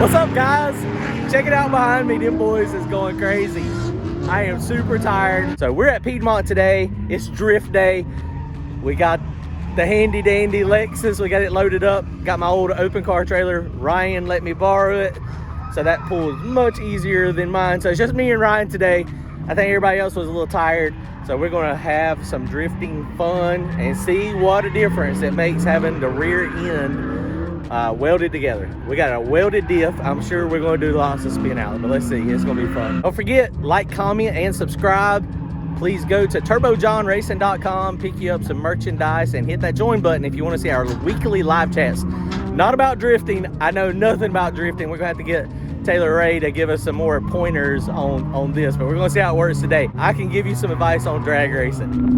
What's up, guys? Check it out behind me. Them boys is going crazy. I am super tired. So we're at Piedmont today. It's drift day. We got the handy dandy Lexus. We got it loaded up. Got my old open car trailer. Ryan let me borrow it. So that pool is much easier than mine. So it's just me and Ryan today. I think everybody else was a little tired. So we're gonna have some drifting fun and see what a difference it makes having the rear end welded together. We got a welded diff. I'm sure we're gonna do lots of spin out, but let's see, it's gonna be fun. Don't forget, like, comment, and subscribe. Please go to turbojohnracing.com, pick you up some merchandise, and hit that join button if you wanna see our weekly live chats. Not about drifting. I know nothing about drifting. We're gonna have to get Taylor Ray to give us some more pointers on this, but we're gonna see how it works today. I can give you some advice on drag racing.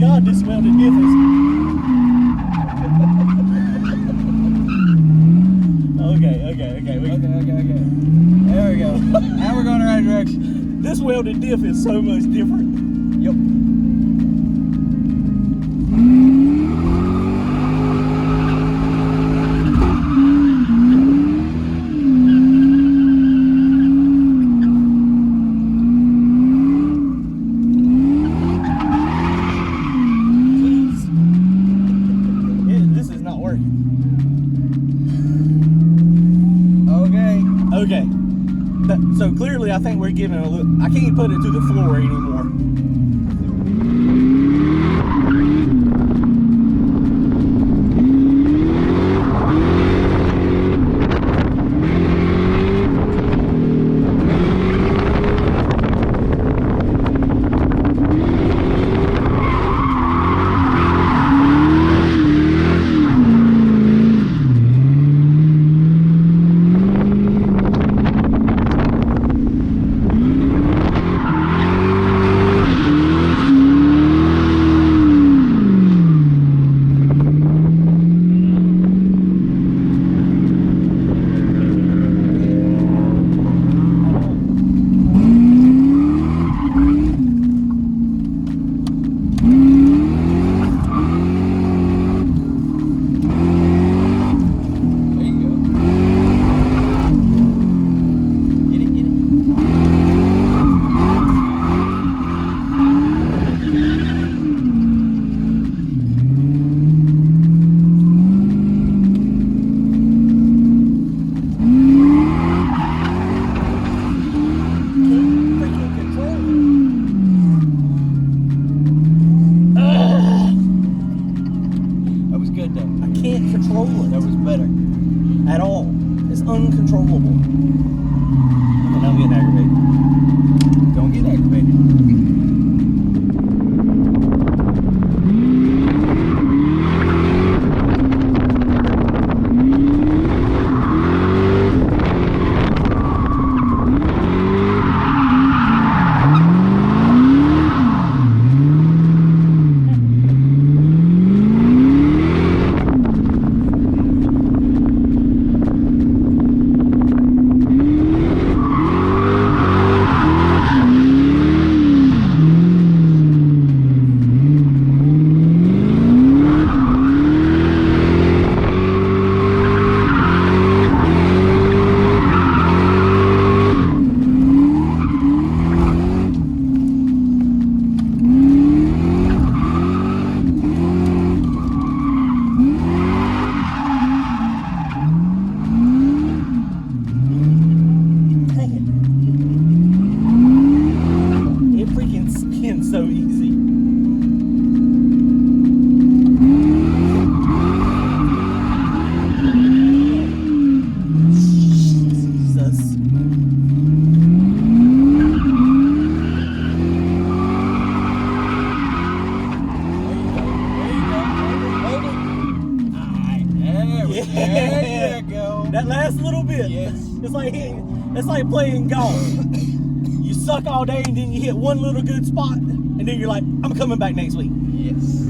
God, this welded diff is... Okay. There we go. Now we're going the right direction. This welded diff is so much different. Yep. Okay, so clearly I think we're giving it a look. I can't put it to the floor anymore. At all. It's uncontrollable. And I'm getting aggravated. Don't get aggravated. That last little bit. Yes. It's like playing golf. You suck all day and then you hit one little good spot and then you're like, I'm coming back next week. Yes.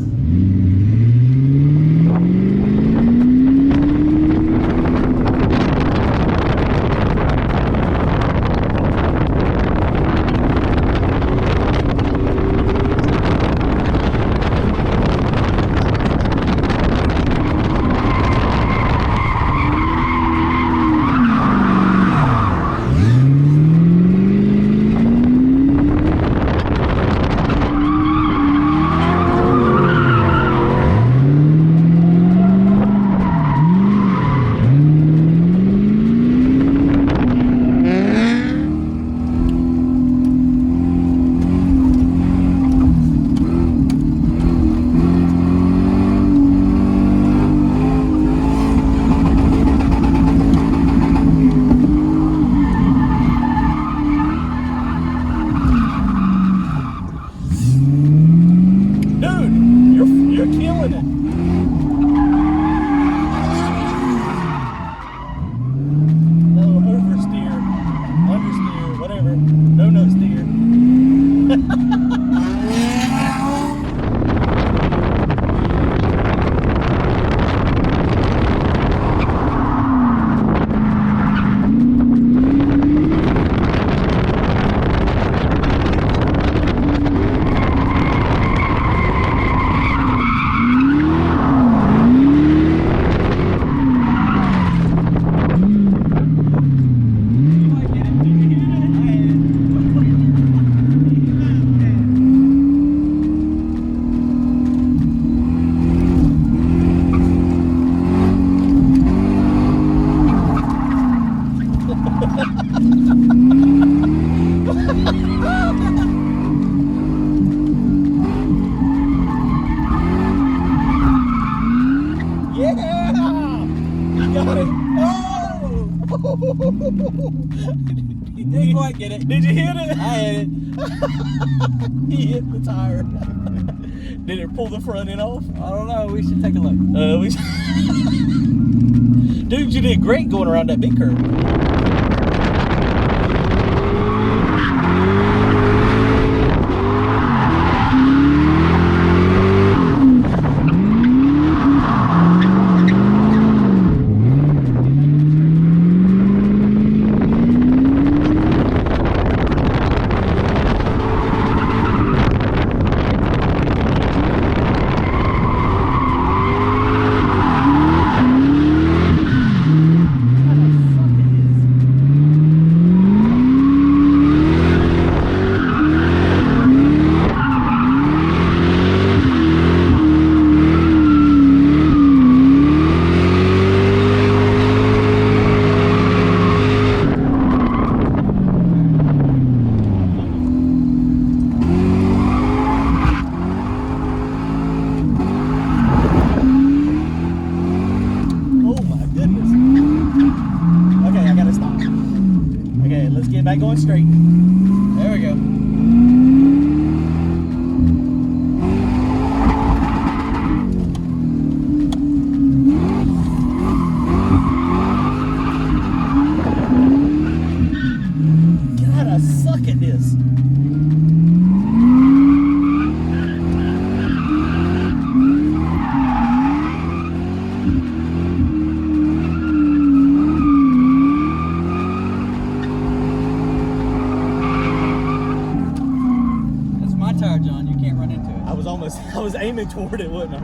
You didn't quite get it. Did you hit it? I hit it. He hit the tire. Did it pull the front end off? I don't know. We should take a look. Dude, you did great going around that big curve. Back going straight. There we go. God, I suck at this. John, you can't run into it. I was aiming toward it, wasn't I?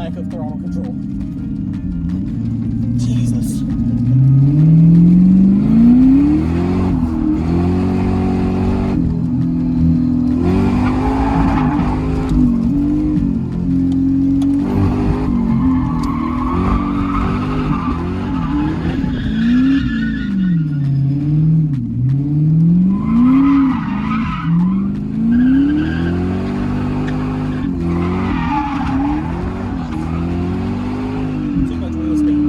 lack of throttle control. Jesus. Too much wheel speed.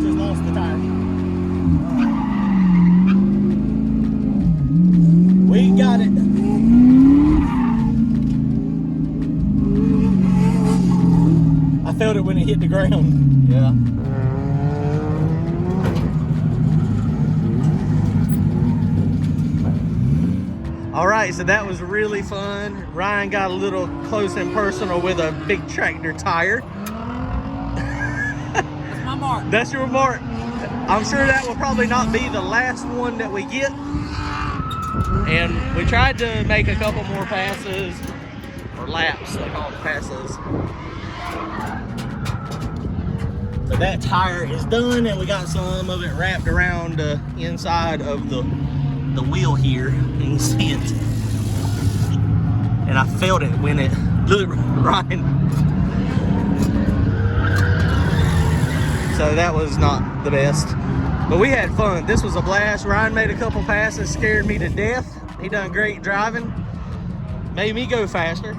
Just lost the tire. We got it. I felt it when it hit the ground. Yeah. All right, so that was really fun. Ryan got a little close and personal with a big tractor tire. That's my mark. That's your mark. I'm sure that will probably not be the last one that we get. And we tried to make a couple more passes, or laps, they call it passes. But that tire is done, and we got some of it wrapped around the inside of the wheel here. You can see it. And I felt it when it, look, Ryan. So that was not the best. But we had fun. This was a blast. Ryan made a couple passes, scared me to death. He done great driving. Made me go faster.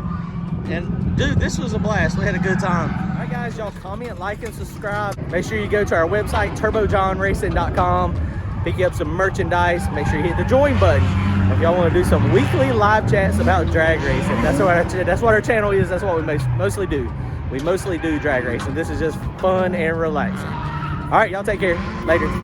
And dude, this was a blast. We had a good time. All right, guys, y'all comment, like, and subscribe. Make sure you go to our website, turbojohnracing.com. Pick you up some merchandise. Make sure you hit the join button. If y'all want to do some weekly live chats about drag racing, that's what our channel is. That's what we mostly do. We mostly do drag racing. This is just fun and relaxing. All right, y'all take care. Later.